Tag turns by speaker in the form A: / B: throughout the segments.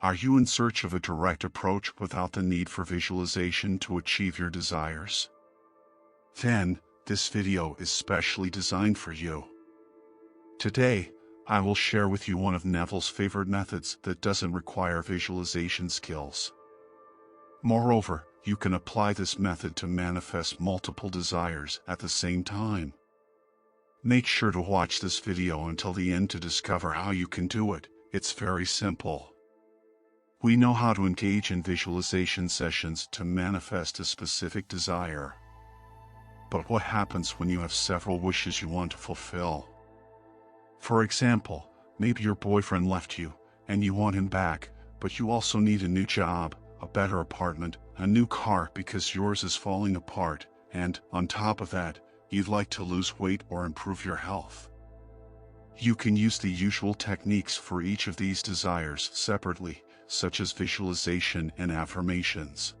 A: Are you in search of a direct approach without the need for visualization to achieve your desires? Then, this video is specially designed for you. Today, I will share with you one of Neville's favorite methods that doesn't require visualization skills. Moreover, you can apply this method to manifest multiple desires at the same time. Make sure to watch this video until the end to discover how you can do it. It's very simple. We know how to engage in visualization sessions to manifest a specific desire. But what happens when you have several wishes you want to fulfill? For example, maybe your boyfriend left you, and you want him back, but you also need a new job, a better apartment, a new car because yours is falling apart, and, on top of that, you'd like to lose weight or improve your health. You can use the usual techniques for each of these desires separately, such as visualization and affirmations.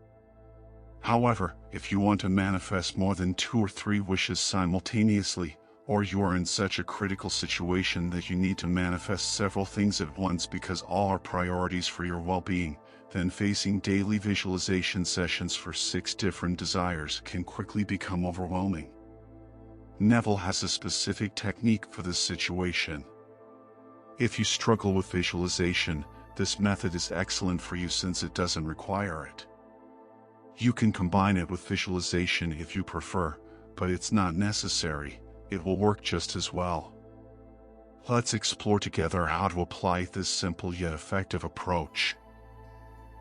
A: However, if you want to manifest more than 2 or 3 wishes simultaneously, or you are in such a critical situation that you need to manifest several things at once because all are priorities for your well-being, then facing daily visualization sessions for 6 different desires can quickly become overwhelming. Neville has a specific technique for this situation. If you struggle with visualization, this method is excellent for you since it doesn't require it. You can combine it with visualization if you prefer, but it's not necessary. It will work just as well. Let's explore together how to apply this simple yet effective approach.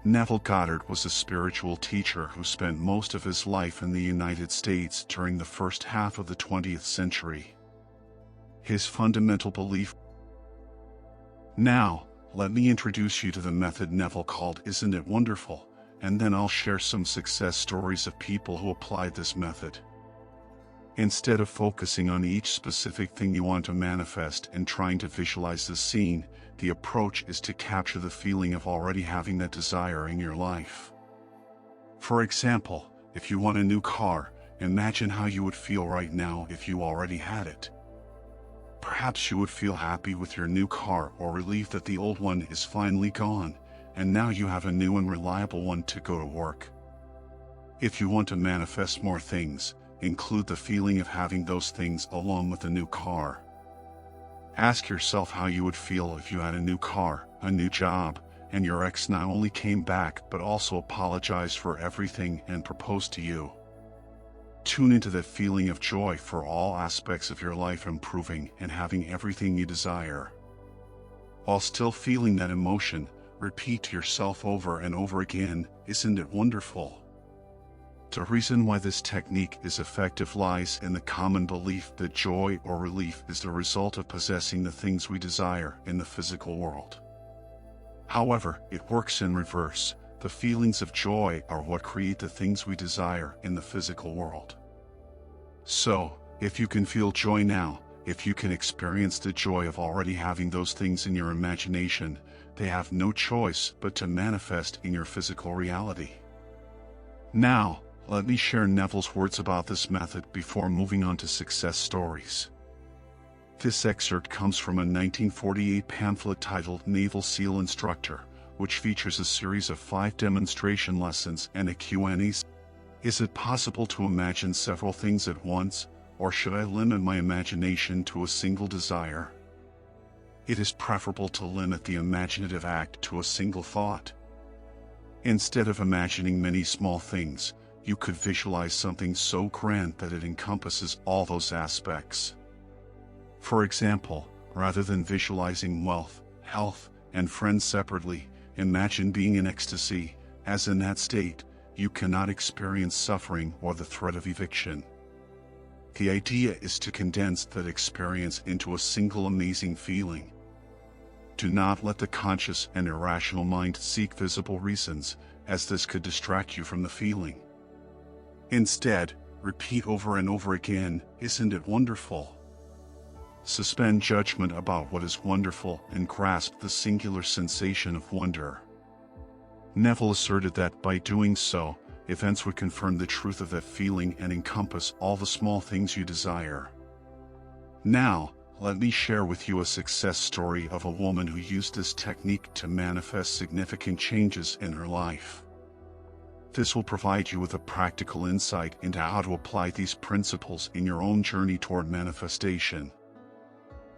A: Neville Goddard was a spiritual teacher who spent most of his life in the United States during the first half of the 20th century. His fundamental belief. Now, let me introduce you to the method Neville called Isn't It Wonderful, and then I'll share some success stories of people who applied this method. Instead of focusing on each specific thing you want to manifest and trying to visualize the scene, the approach is to capture the feeling of already having that desire in your life. For example, if you want a new car, imagine how you would feel right now if you already had it. Perhaps you would feel happy with your new car or relieved that the old one is finally gone, and now you have a new and reliable one to go to work. If you want to manifest more things, include the feeling of having those things along with the new car. Ask yourself how you would feel if you had a new car, a new job, and your ex not only came back but also apologized for everything and proposed to you. Tune into that feeling of joy for all aspects of your life improving and having everything you desire. While still feeling that emotion, repeat to yourself over and over again, "Isn't it wonderful?" The reason why this technique is effective lies in the common belief that joy or relief is the result of possessing the things we desire in the physical world. However, it works in reverse. The feelings of joy are what create the things we desire in the physical world. So, if you can feel joy now, if you can experience the joy of already having those things in your imagination, they have no choice but to manifest in your physical reality. Now, let me share Neville's words about this method before moving on to success stories. This excerpt comes from a 1948 pamphlet titled Naval SEAL Instructor, which features a series of 5 demonstration lessons and a Q&A. Is it possible to imagine several things at once, or should I limit my imagination to a single desire? It is preferable to limit the imaginative act to a single thought. Instead of imagining many small things, you could visualize something so grand that it encompasses all those aspects. For example, rather than visualizing wealth, health, and friends separately, imagine being in ecstasy, as in that state, you cannot experience suffering or the threat of eviction. The idea is to condense that experience into a single amazing feeling. Do not let the conscious and irrational mind seek visible reasons, as this could distract you from the feeling. Instead, repeat over and over again, "Isn't it wonderful?" Suspend judgment about what is wonderful and grasp the singular sensation of wonder. Neville asserted that by doing so, events would confirm the truth of that feeling and encompass all the small things you desire. Now, let me share with you a success story of a woman who used this technique to manifest significant changes in her life. This will provide you with a practical insight into how to apply these principles in your own journey toward manifestation.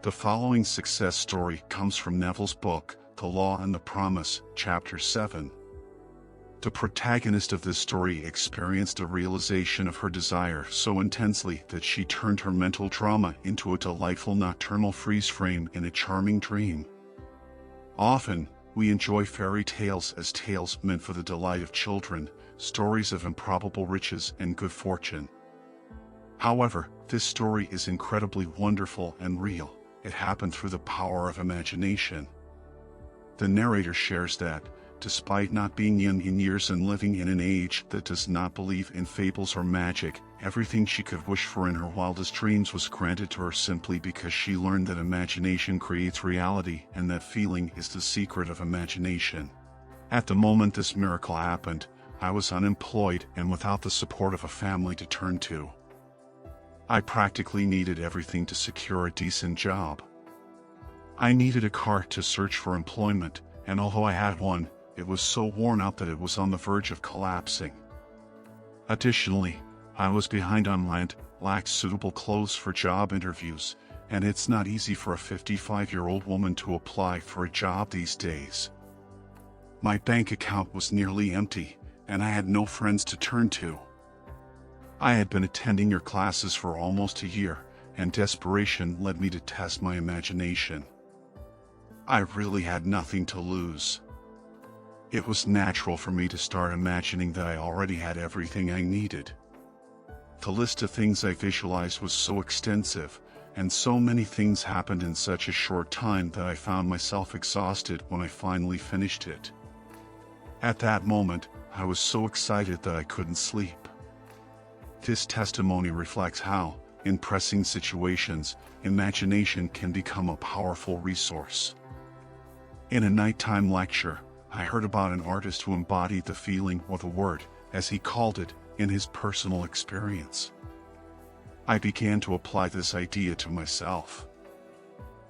A: The following success story comes from Neville's book, The Law and the Promise, Chapter 7. The protagonist of this story experienced a realization of her desire so intensely that she turned her mental drama into a delightful nocturnal freeze frame in a charming dream. Often, we enjoy fairy tales as tales meant for the delight of children, stories of improbable riches and good fortune. However, this story is incredibly wonderful and real. It happened through the power of imagination. The narrator shares that, despite not being young in years and living in an age that does not believe in fables or magic, everything she could wish for in her wildest dreams was granted to her simply because she learned that imagination creates reality and that feeling is the secret of imagination. At the moment this miracle happened, I was unemployed and without the support of a family to turn to. I practically needed everything to secure a decent job. I needed a car to search for employment, and although I had one, it was so worn out that it was on the verge of collapsing. Additionally, I was behind on rent, lacked suitable clothes for job interviews, and it's not easy for a 55-year-old woman to apply for a job these days. My bank account was nearly empty, and I had no friends to turn to. I had been attending your classes for almost a year, and desperation led me to test my imagination. I really had nothing to lose. It was natural for me to start imagining that I already had everything I needed. The list of things I visualized was so extensive, and so many things happened in such a short time that I found myself exhausted when I finally finished it. At that moment, I was so excited that I couldn't sleep. This testimony reflects how, in pressing situations, imagination can become a powerful resource. In a nighttime lecture, I heard about an artist who embodied the feeling or the word, as he called it, in his personal experience. I began to apply this idea to myself.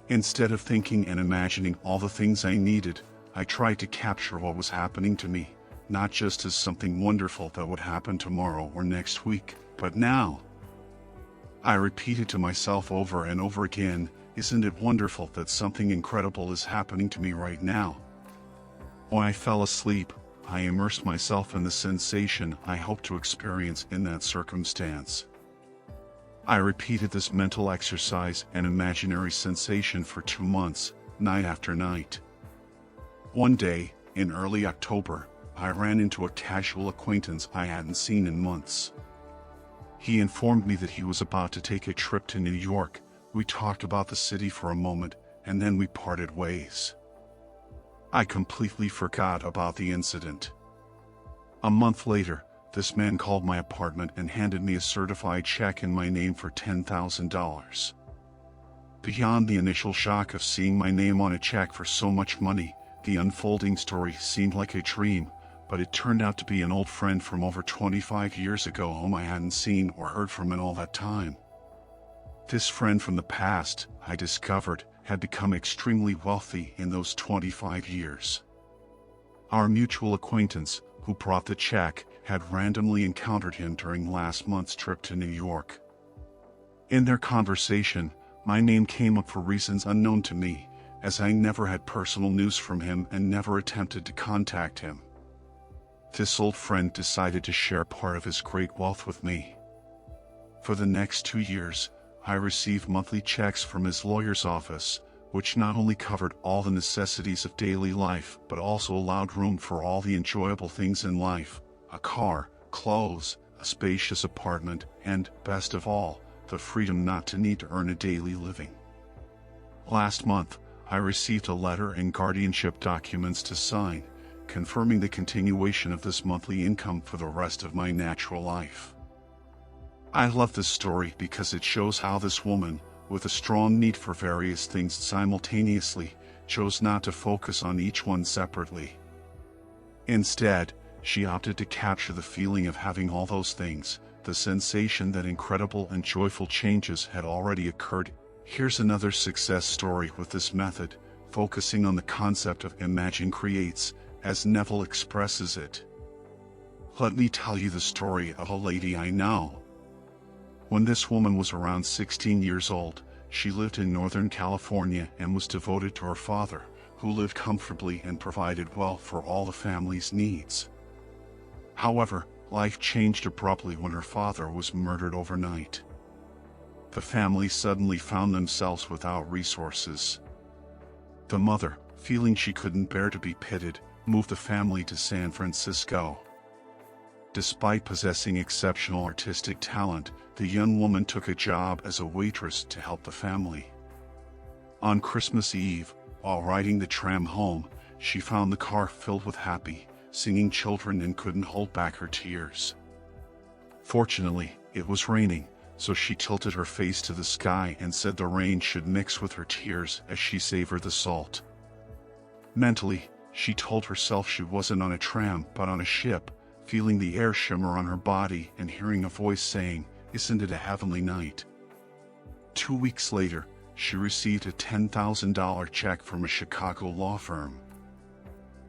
A: Instead of thinking and imagining all the things I needed, I tried to capture what was happening to me, not just as something wonderful that would happen tomorrow or next week, but now. I repeated to myself over and over again, "Isn't it wonderful that something incredible is happening to me right now?" When I fell asleep, I immersed myself in the sensation I hoped to experience in that circumstance. I repeated this mental exercise and imaginary sensation for 2 months, night after night. One day, in early October, I ran into a casual acquaintance I hadn't seen in months. He informed me that he was about to take a trip to New York. We talked about the city for a moment, and then we parted ways. I completely forgot about the incident. A month later, this man called my apartment and handed me a certified check in my name for $10,000. Beyond the initial shock of seeing my name on a check for so much money, the unfolding story seemed like a dream, but it turned out to be an old friend from over 25 years ago whom I hadn't seen or heard from in all that time. This friend from the past, I discovered, had become extremely wealthy in those 25 years. Our mutual acquaintance, who brought the check, had randomly encountered him during last month's trip to New York. In their conversation, my name came up for reasons unknown to me, as I never had personal news from him and never attempted to contact him. This old friend decided to share part of his great wealth with me. For the next 2 years, I received monthly checks from his lawyer's office, which not only covered all the necessities of daily life but also allowed room for all the enjoyable things in life: a car, clothes, a spacious apartment, and, best of all, the freedom not to need to earn a daily living. Last month, I received a letter and guardianship documents to sign, confirming the continuation of this monthly income for the rest of my natural life. I love this story because it shows how this woman, with a strong need for various things simultaneously, chose not to focus on each one separately. Instead, she opted to capture the feeling of having all those things, the sensation that incredible and joyful changes had already occurred. Here's another success story with this method, focusing on the concept of imagine creates, as Neville expresses it. Let me tell you the story of a lady I know. When this woman was around 16 years old, she lived in Northern California and was devoted to her father, who lived comfortably and provided well for all the family's needs. However, life changed abruptly when her father was murdered overnight. The family suddenly found themselves without resources. The mother, feeling she couldn't bear to be pitted, moved the family to San Francisco. Despite possessing exceptional artistic talent, the young woman took a job as a waitress to help the family. On Christmas Eve, while riding the tram home, she found the car filled with happy, singing children and couldn't hold back her tears. Fortunately, it was raining, so she tilted her face to the sky and said the rain should mix with her tears as she savored the salt. Mentally, she told herself she wasn't on a tram but on a ship, feeling the air shimmer on her body and hearing a voice saying, "Isn't it a heavenly night?" 2 weeks later, she received a $10,000 check from a Chicago law firm.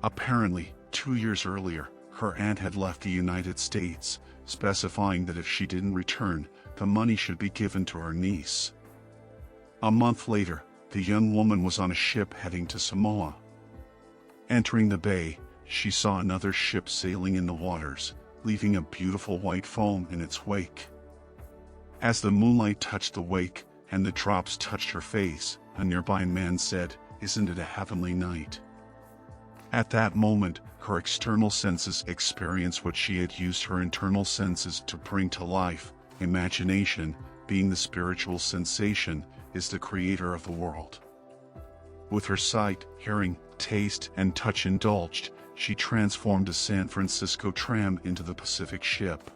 A: Apparently, 2 years earlier, her aunt had left the United States, specifying that if she didn't return, the money should be given to her niece. A month later, the young woman was on a ship heading to Samoa. Entering the bay, she saw another ship sailing in the waters, leaving a beautiful white foam in its wake. As the moonlight touched the wake, and the drops touched her face, a nearby man said, "Isn't it a heavenly night?" At that moment, her external senses experienced what she had used her internal senses to bring to life. Imagination, being the spiritual sensation, is the creator of the world. With her sight, hearing, taste, and touch indulged, she transformed a San Francisco tram into the Pacific ship.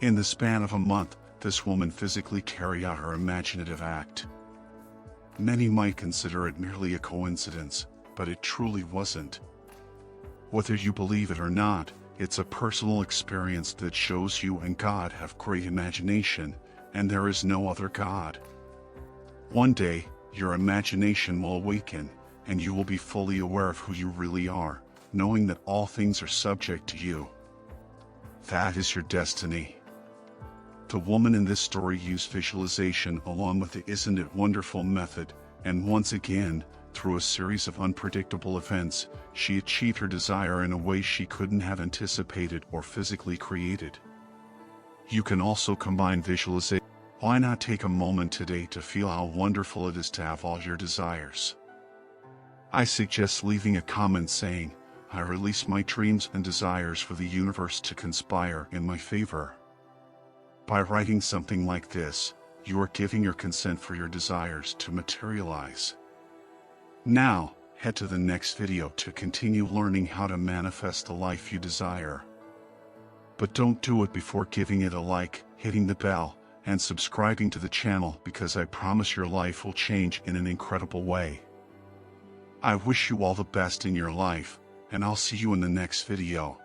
A: In the span of a month, this woman physically carried out her imaginative act. Many might consider it merely a coincidence, but it truly wasn't. Whether you believe it or not, it's a personal experience that shows you and God have great imagination, and there is no other God. One day, your imagination will awaken, and you will be fully aware of who you really are, knowing that all things are subject to you. That is your destiny. The woman in this story used visualization along with the "Isn't it wonderful" method, and once again, through a series of unpredictable events, she achieved her desire in a way she couldn't have anticipated or physically created. You can also combine visualization. Why not take a moment today to feel how wonderful it is to have all your desires? I suggest leaving a comment saying, "I release my dreams and desires for the universe to conspire in my favor." By writing something like this, you are giving your consent for your desires to materialize. Now, head to the next video to continue learning how to manifest the life you desire. But don't do it before giving it a like, hitting the bell, and subscribing to the channel, because I promise your life will change in an incredible way. I wish you all the best in your life, and I'll see you in the next video.